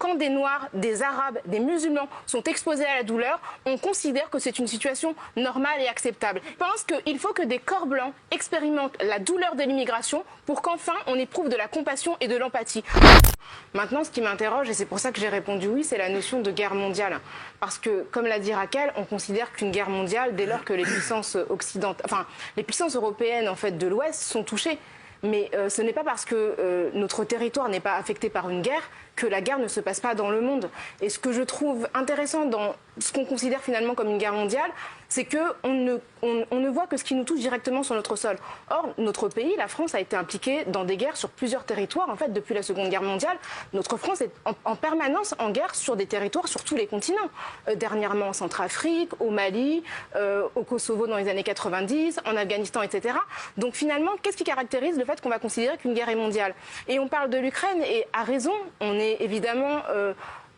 quand des Noirs, des Arabes, des musulmans sont exposés à la douleur, on considère que c'est une situation normale et acceptable. Je pense qu'il faut que des corps blancs expérimentent la douleur de l'immigration pour qu'enfin on éprouve de la compassion et de l'empathie. Maintenant, ce qui m'interroge, et c'est pour ça que j'ai répondu oui, c'est la notion de guerre mondiale. Parce que, comme l'a dit Raquel, on considère qu'une guerre mondiale, dès lors que les puissances occidentales, enfin, les puissances européennes en fait, de l'Ouest sont touchées. Mais ce n'est pas parce que notre territoire n'est pas affecté par une guerre que la guerre ne se passe pas dans le monde. Et ce que je trouve intéressant dans ce qu'on considère finalement comme une guerre mondiale, c'est qu'on ne voit que ce qui nous touche directement sur notre sol. Or, notre pays, la France, a été impliquée dans des guerres sur plusieurs territoires. En fait, depuis la Seconde Guerre mondiale, notre France est en permanence en guerre sur des territoires, sur tous les continents. Dernièrement en Centrafrique, au Mali, au Kosovo dans les années 90, en Afghanistan, etc. Donc finalement, qu'est-ce qui caractérise le fait qu'on va considérer qu'une guerre est mondiale? Et on parle de l'Ukraine, et à raison, on est évidemment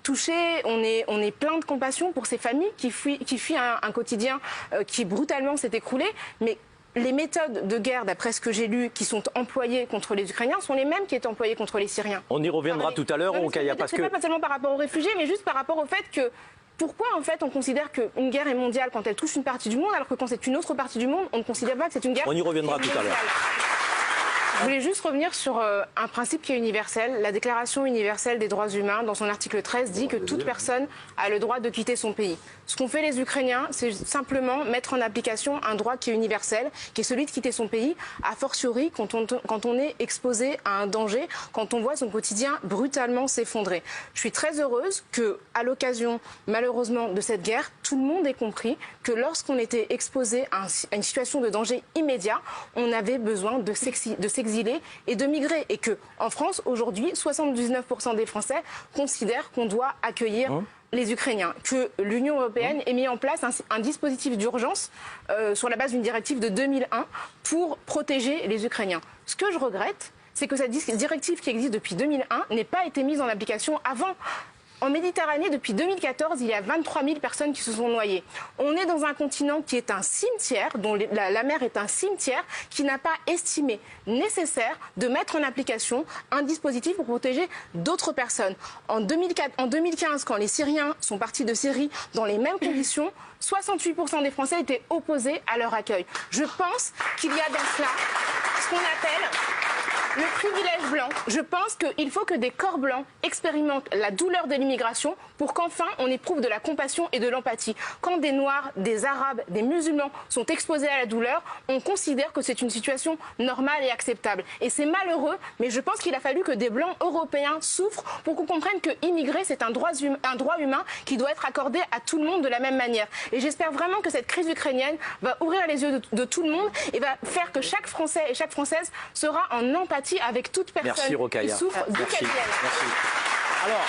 touché, on est plein de compassion pour ces familles qui fuient un quotidien qui brutalement s'est écroulé. Mais les méthodes de guerre, d'après ce que j'ai lu, qui sont employées contre les Ukrainiens, sont les mêmes qui étaient employées contre les Syriens. On y reviendra tout à l'heure. C'est pas seulement par rapport aux réfugiés, mais juste par rapport au fait que pourquoi en fait on considère qu'une guerre est mondiale quand elle touche une partie du monde, alors que quand c'est une autre partie du monde, on ne considère pas que c'est une guerre. On y reviendra tout à l'heure. Je voulais juste revenir sur un principe qui est universel. La Déclaration universelle des droits humains, dans son article 13, dit que toute personne a le droit de quitter son pays. Ce qu'ont fait les Ukrainiens, c'est simplement mettre en application un droit qui est universel, qui est celui de quitter son pays, a fortiori quand on est exposé à un danger, quand on voit son quotidien brutalement s'effondrer. Je suis très heureuse qu'à l'occasion, malheureusement, de cette guerre, tout le monde ait compris que lorsqu'on était exposé à une situation de danger immédiat, on avait besoin de s'exiler et de migrer. Et qu'en France, aujourd'hui, 79% des Français considèrent qu'on doit accueillir les Ukrainiens, que l'Union européenne ait mis en place un dispositif d'urgence sur la base d'une directive de 2001 pour protéger les Ukrainiens. Ce que je regrette, c'est que cette directive qui existe depuis 2001 n'ait pas été mise en application avant. En Méditerranée, depuis 2014, il y a 23 000 personnes qui se sont noyées. On est dans un continent qui est un cimetière, dont la mer est un cimetière, qui n'a pas estimé nécessaire de mettre en application un dispositif pour protéger d'autres personnes. En 2015, quand les Syriens sont partis de Syrie dans les mêmes conditions, 68% des Français étaient opposés à leur accueil. Je pense qu'il y a dans cela ce qu'on appelle le privilège blanc. Je pense qu'il faut que des corps blancs expérimentent la douleur de l'immigration pour qu'enfin on éprouve de la compassion et de l'empathie. Quand des Noirs, des Arabes, des musulmans sont exposés à la douleur, on considère que c'est une situation normale et acceptable. Et c'est malheureux, mais je pense qu'il a fallu que des Blancs européens souffrent pour qu'on comprenne que immigrer, c'est un droit humain qui doit être accordé à tout le monde de la même manière. Et j'espère vraiment que cette crise ukrainienne va ouvrir les yeux de tout le monde et va faire que chaque Français et chaque Française sera en empathie avec toute personne qui souffre d'où qu'elle vienne. Merci. Alors,